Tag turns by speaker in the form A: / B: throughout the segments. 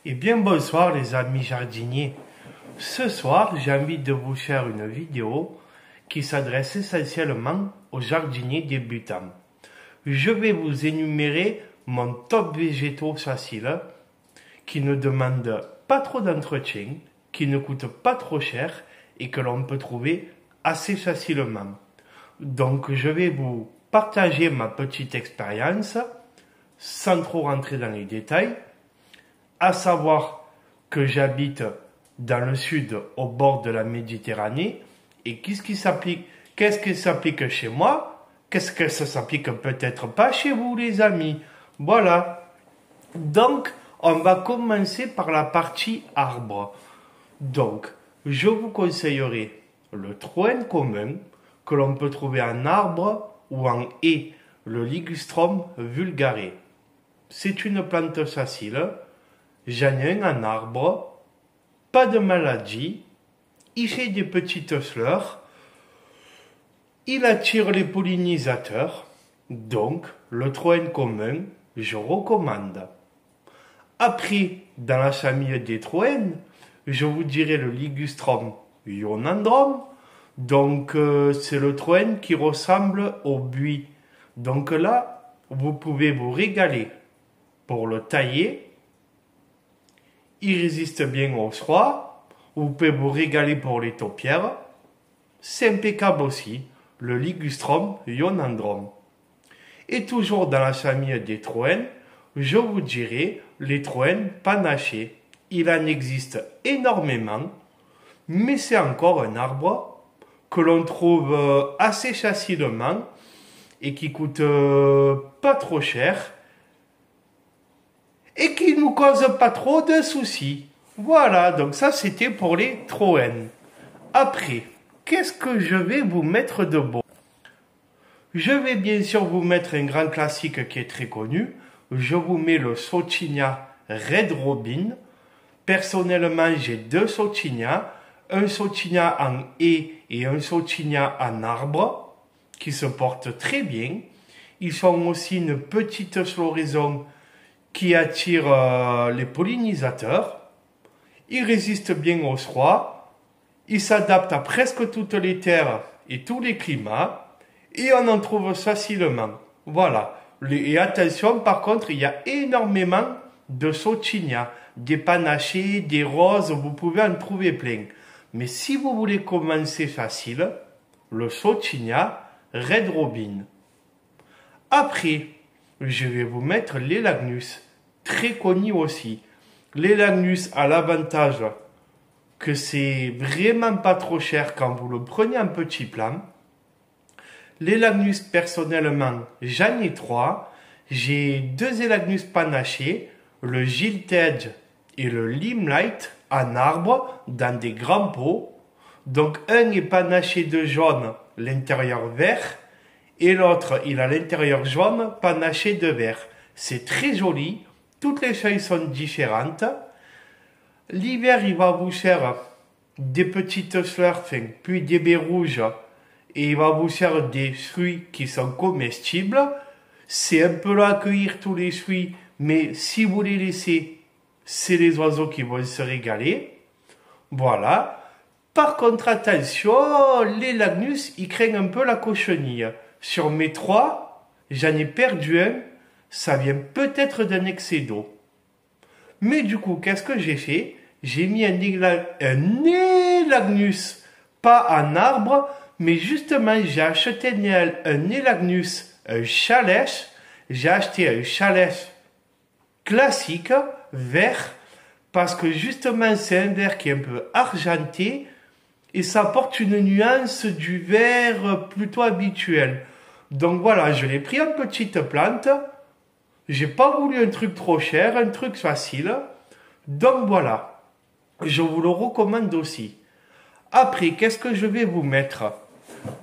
A: Eh bien bonsoir les amis jardiniers. Ce soir j'ai envie de vous faire une vidéo qui s'adresse essentiellement aux jardiniers débutants. Je vais vous énumérer mon top végétaux faciles qui ne demandent pas trop d'entretien, qui ne coûtent pas trop cher et que l'on peut trouver assez facilement. Donc je vais vous partager ma petite expérience sans trop rentrer dans les détails, à savoir que j'habite dans le sud au bord de la Méditerranée et qu'est-ce qui s'applique chez moi, qu'est-ce que ça s'applique peut-être pas chez vous les amis. Voilà. Donc on va commencer par la partie arbre. Donc je vous conseillerais le troène commun que l'on peut trouver en arbre ou en haie, le Ligustrum vulgare. C'est une plante facile. J'en ai un en arbre, pas de maladie, il fait des petites fleurs, il attire les pollinisateurs, donc le troène commun, je recommande. Après, dans la famille des troènes, je vous dirai le Ligustrum ionandrum, donc c'est le troène qui ressemble au buis. Donc là, vous pouvez vous régaler pour le tailler. Il résiste bien au froid. Vous pouvez vous régaler pour les taupières. C'est impeccable aussi, le Ligustrum ionandrum. Et toujours dans la famille des troènes, je vous dirai les troènes panachés. Il en existe énormément, mais c'est encore un arbre que l'on trouve assez facilement et qui coûte pas trop cher et qui nous cause pas trop de soucis. Voilà, donc ça c'était pour les troènes. Après, qu'est-ce que je vais vous mettre de beau? Je vais bien sûr vous mettre un grand classique qui est très connu. Je vous mets le Sauchinia Red Robin. Personnellement, j'ai deux Sauchinia. Un Sauchinia en haie et un Sauchinia en arbre qui se portent très bien. Ils sont aussi une petite floraison qui attire les pollinisateurs. Ils résistent bien au froid. Ils s'adaptent à presque toutes les terres et tous les climats. Et on en trouve facilement. Voilà. Et attention, par contre, il y a énormément de Sauchinia, des panachés, des roses, vous pouvez en trouver plein. Mais si vous voulez commencer facile, le Sauchinia Red Robin. Après, je vais vous mettre l'Elagnus, très connu aussi. L'Elagnus a l'avantage que c'est vraiment pas trop cher quand vous le prenez en petit plan. L'Elagnus, personnellement, j'en ai trois. J'ai deux Elagnus panachés, le Gilted et le Limelight en arbre dans des grands pots. Donc un est panaché de jaune, l'intérieur vert, et l'autre il a l'intérieur jaune panaché de vert. C'est très joli, toutes les feuilles sont différentes. L'hiver il va vous faire des petites fleurs, puis des baies rouges, et il va vous faire des fruits qui sont comestibles. C'est un peu là à cueillir tous les fruits, mais si vous les laissez, c'est les oiseaux qui vont se régaler. Voilà. Par contre, attention, l'Elagnus, il craint un peu la cochenille. Sur mes trois, j'en ai perdu un. Ça vient peut-être d'un excès d'eau. Mais du coup, qu'est-ce que j'ai fait? J'ai mis un Elagnus, pas en arbre, mais justement, j'ai acheté un Elagnus, un chalèche. J'ai acheté un chalèche classique, vert, parce que justement, c'est un vert qui est un peu argenté, et ça apporte une nuance du vert plutôt habituel. Donc voilà, je l'ai pris en petite plante. J'ai pas voulu un truc trop cher, un truc facile. Donc voilà, je vous le recommande aussi. Après, qu'est-ce que je vais vous mettre?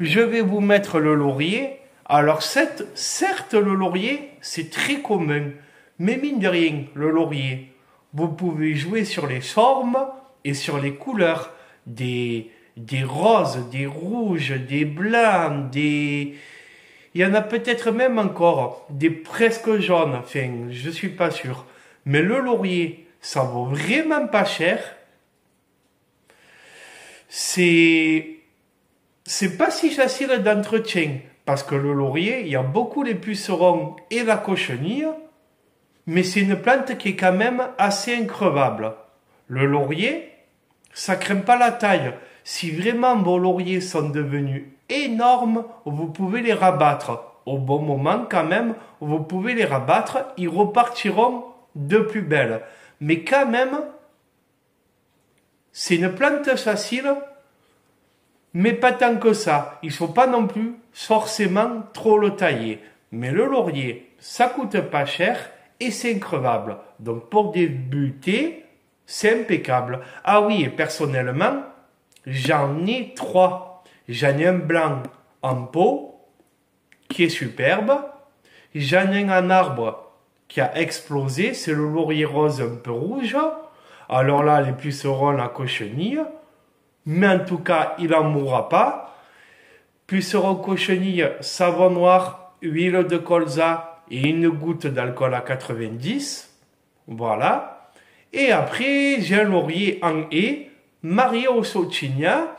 A: Je vais vous mettre le laurier. Alors certes, le laurier, c'est très commun. Mais mine de rien, le laurier, vous pouvez jouer sur les formes et sur les couleurs des roses, des rouges, des blancs, il y en a peut-être même encore des presque jaunes, enfin, je suis pas sûr. Mais le laurier, ça vaut vraiment pas cher. C'est pas si facile d'entretien, parce que le laurier, il y a beaucoup les pucerons et la cochenille, mais c'est une plante qui est quand même assez increvable. Le laurier, ça craint pas la taille. Si vraiment vos lauriers sont devenus énormes, vous pouvez les rabattre. Au bon moment, quand même, vous pouvez les rabattre, ils repartiront de plus belle. Mais quand même, c'est une plante facile, mais pas tant que ça. Il ne faut pas non plus forcément trop le tailler. Mais le laurier, ça coûte pas cher et c'est increvable. Donc pour débuter, c'est impeccable. Ah oui, et personnellement, j'en ai 3. J'en ai un blanc en pot, qui est superbe. J'en ai un arbre qui a explosé, c'est le laurier rose un peu rouge. Alors là, les pucerons, la cochenille. Mais en tout cas, il n'en mourra pas. Puceron, cochenille, savon noir, huile de colza et une goutte d'alcool à 90. Voilà. Et après, j'ai un laurier en haie, marié au sauchinia.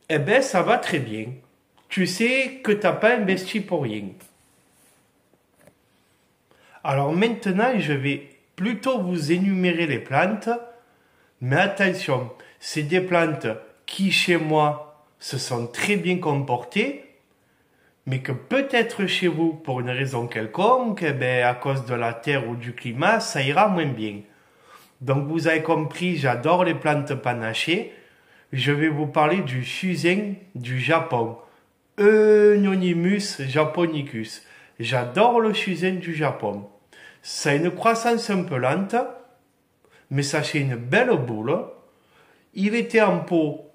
A: Eh ben, ça va très bien. Tu sais que tu n'as pas investi pour rien. Alors maintenant, je vais plutôt vous énumérer les plantes. Mais attention, c'est des plantes qui, chez moi, se sont très bien comportées, mais que peut-être chez vous, pour une raison quelconque, eh ben, à cause de la terre ou du climat, ça ira moins bien. Donc vous avez compris, j'adore les plantes panachées. Je vais vous parler du fusain du Japon. Euonymus japonicus. J'adore le fusain du Japon. Ça a une croissance un peu lente, mais ça fait une belle boule. Il était en pot.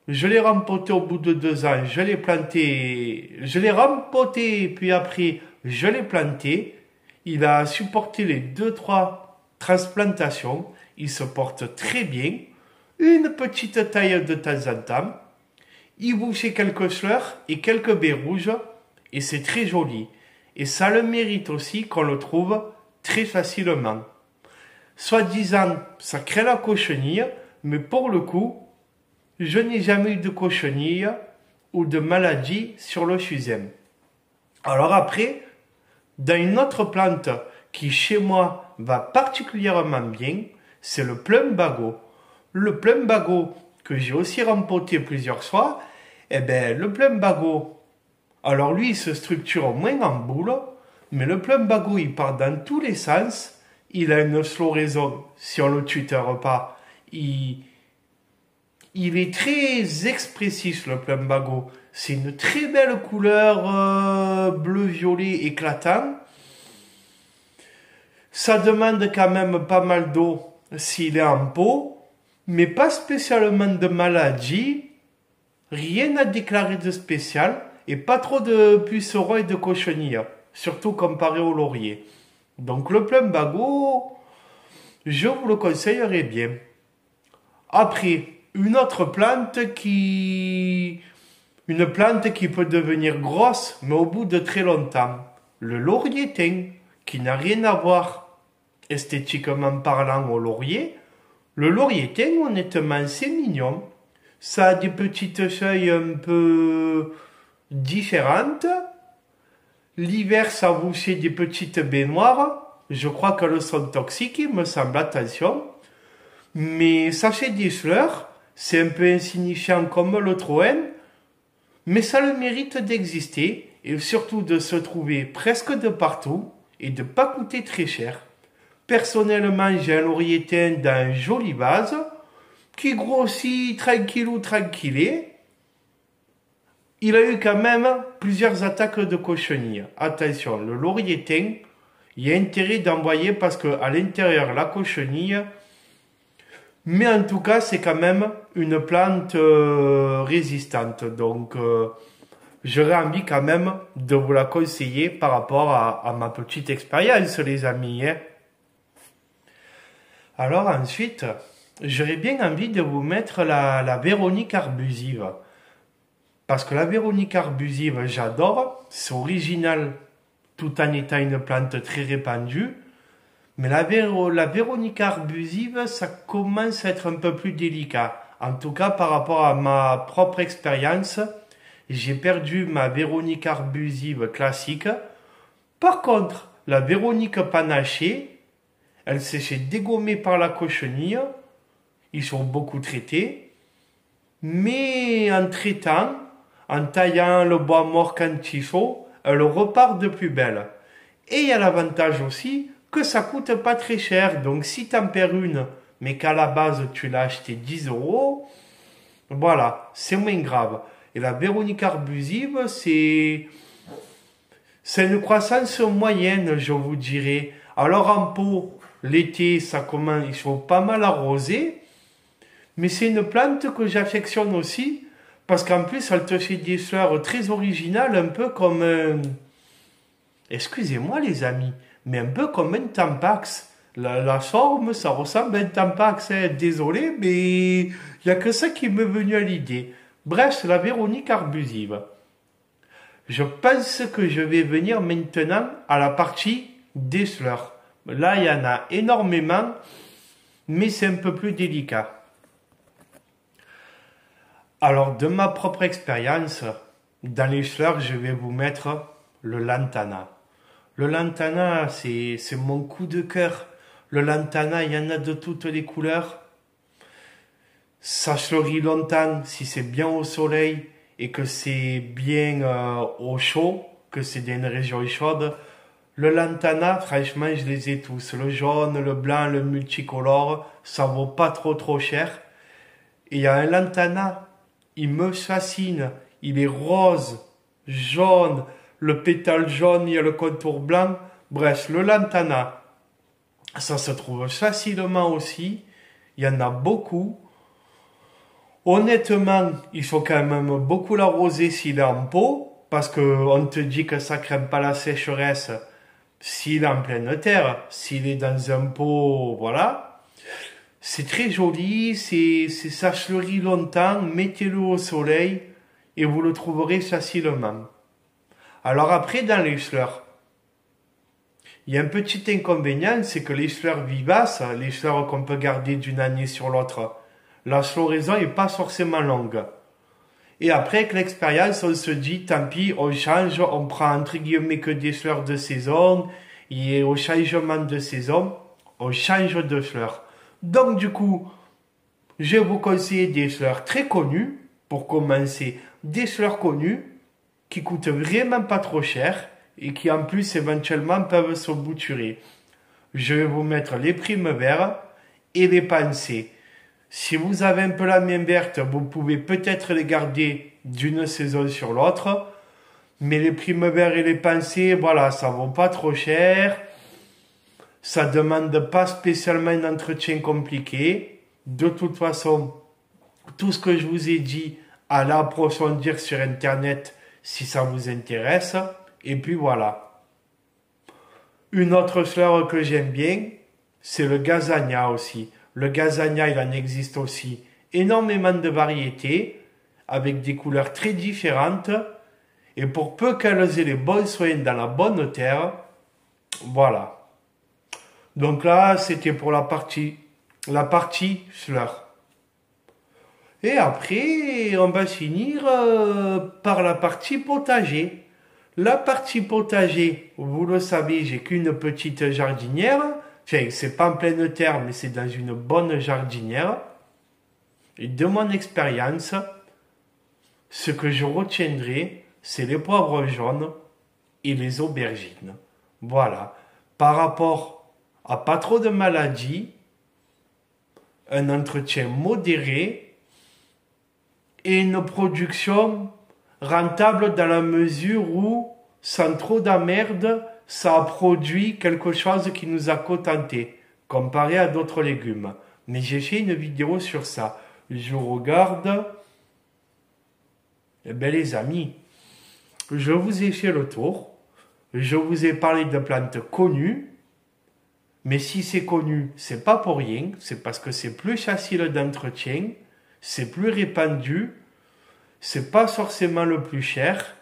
A: Je l'ai rempoté au bout de 2 ans. Je l'ai planté. Je l'ai rempoté, puis après, je l'ai planté. Il a supporté les 2-3 transplantations. Il se porte très bien. Une petite taille de temps en temps. Il vous fait quelques fleurs et quelques baies rouges. Et c'est très joli. Et ça le mérite aussi qu'on le trouve très facilement. Soi-disant, ça crée la cochenille, mais pour le coup, je n'ai jamais eu de cochenille ou de maladie sur le fusain. Alors après, dans une autre plante qui chez moi va particulièrement bien, c'est le plumbago. Le plumbago que j'ai aussi rempoté plusieurs fois, eh ben le plumbago, alors lui il se structure moins en boule, mais le plumbago il part dans tous les sens. Il a une floraison, si on le tuteur pas, il est très expressif le plumbago. C'est une très belle couleur bleu-violet éclatant. Ça demande quand même pas mal d'eau s'il est en pot, mais pas spécialement de maladie. Rien à déclarer de spécial et pas trop de pucerons et de cochenilles, surtout comparé au laurier. Donc le plumbago, je vous le conseillerais bien. Après, une plante qui peut devenir grosse, mais au bout de très longtemps. Le laurier thym, qui n'a rien à voir esthétiquement parlant au laurier. Le laurier thym, honnêtement, c'est mignon. Ça a des petites feuilles un peu différentes. L'hiver, ça vous fait des petites baies noires. Je crois qu'elles sont toxiques, il me semble, attention. Mais ça fait des fleurs. C'est un peu insignifiant comme le troène. Mais ça a le mérite d'exister et surtout de se trouver presque de partout et de ne pas coûter très cher. Personnellement, j'ai un laurier thym dans un joli vase qui grossit tranquillé. Il a eu quand même plusieurs attaques de cochenille. Attention, le laurier thym, il y a intérêt d'envoyer parce qu'à l'intérieur, la cochenille, mais en tout cas, c'est quand même une plante résistante. Donc, j'aurais envie quand même de vous la conseiller par rapport à ma petite expérience, les amis. Hein. Alors ensuite, j'aurais bien envie de vous mettre la Véronique arbusive. Parce que la Véronique arbusive, j'adore. C'est original tout en étant une plante très répandue. Mais la Véronica arbusive, ça commence à être un peu plus délicat. En tout cas, par rapport à ma propre expérience, j'ai perdu ma Véronique arbusive classique. Par contre, la Véronique panachée, elle s'est fait dégommer par la cochenille. Ils sont beaucoup traités. Mais en traitant, en taillant le bois mort quand il faut, elle repart de plus belle. Et il y a l'avantage aussi que ça coûte pas très cher. Donc si tu en perds une, mais qu'à la base tu l'as acheté 10 euros, voilà, c'est moins grave. Et la Véronique arbusive, c'est une croissance moyenne, je vous dirais. Alors en pot, l'été, ça commence, il faut pas mal arroser. Mais c'est une plante que j'affectionne aussi, parce qu'en plus, elle te fait des fleurs très originales, un peu comme excusez-moi les amis, mais un peu comme un tampax. La forme, ça ressemble à un tampax, hein. Désolé, mais il n'y a que ça qui m'est venu à l'idée. Bref, c'est la Véronique arbusive. Je pense que je vais venir maintenant à la partie des fleurs. Là, il y en a énormément, mais c'est un peu plus délicat. Alors, de ma propre expérience, dans les fleurs, je vais vous mettre le lantana. Le lantana, c'est mon coup de cœur. Le lantana, il y en a de toutes les couleurs. Ça fleurit longtemps si c'est bien au soleil et que c'est bien au chaud, que c'est dans une région chaude. Le lantana, franchement, je les ai tous. Le jaune, le blanc, le multicolore, ça vaut pas trop cher. Et il y a un lantana, il me fascine. Il est rose, jaune, le pétale jaune, il y a le contour blanc. Bref, le lantana, ça se trouve facilement aussi. Il y en a beaucoup. Honnêtement, il faut quand même beaucoup l'arroser s'il est en pot, parce que on te dit que ça crème pas la sécheresse s'il est en pleine terre. S'il est dans un pot, voilà. C'est très joli, ça fleurit longtemps, mettez-le au soleil et vous le trouverez facilement. Alors après, dans les fleurs, il y a un petit inconvénient, c'est que les fleurs vivaces, les fleurs qu'on peut garder d'une année sur l'autre, la floraison n'est pas forcément longue. Et après, avec l'expérience, on se dit, tant pis, on change, on prend entre guillemets que des fleurs de saison, et au changement de saison, on change de fleurs. Donc du coup, je vais vous conseiller des fleurs très connues, pour commencer, des fleurs connues, qui coûtent vraiment pas trop cher, et qui en plus éventuellement peuvent se bouturer. Je vais vous mettre les primes-verts et les pensées. Si vous avez un peu la main verte, vous pouvez peut-être les garder d'une saison sur l'autre. Mais les primes-verts et les pensées, voilà, ça vaut pas trop cher. Ça demande pas spécialement un entretien compliqué. De toute façon, tout ce que je vous ai dit, allez approfondir sur Internet si ça vous intéresse. Et puis voilà. Une autre fleur que j'aime bien, c'est le gazania aussi. Le gazania, il en existe aussi énormément de variétés, avec des couleurs très différentes. Et pour peu qu'elles aient les bons soins dans la bonne terre, voilà. Donc là, c'était pour la partie fleurs. Et après, on va finir par la partie potager. La partie potager, vous le savez, j'ai qu'une petite jardinière. Enfin, c'est pas en pleine terre, mais c'est dans une bonne jardinière. Et de mon expérience, ce que je retiendrai, c'est les poivrons jaunes et les aubergines. Voilà. Par rapport à pas trop de maladies, un entretien modéré et une production rentable dans la mesure où, sans trop d'emmerde, ça a produit quelque chose qui nous a contenté, comparé à d'autres légumes. Mais j'ai fait une vidéo sur ça. Je regarde. Eh bien les amis, je vous ai fait le tour. Je vous ai parlé de plantes connues. Mais si c'est connu, c'est pas pour rien. C'est parce que c'est plus facile d'entretien. C'est plus répandu. C'est pas forcément le plus cher.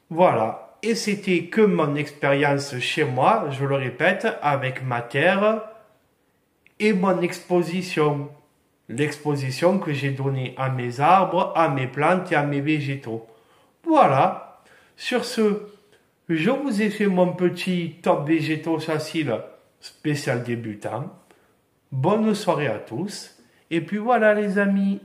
A: Voilà. et c'était que mon expérience chez moi, je le répète, avec ma terre et mon exposition. L'exposition que j'ai donnée à mes arbres, à mes plantes et à mes végétaux. Voilà. Sur ce, je vous ai fait mon petit top végétaux facile spécial débutant. Bonne soirée à tous. Et puis voilà les amis.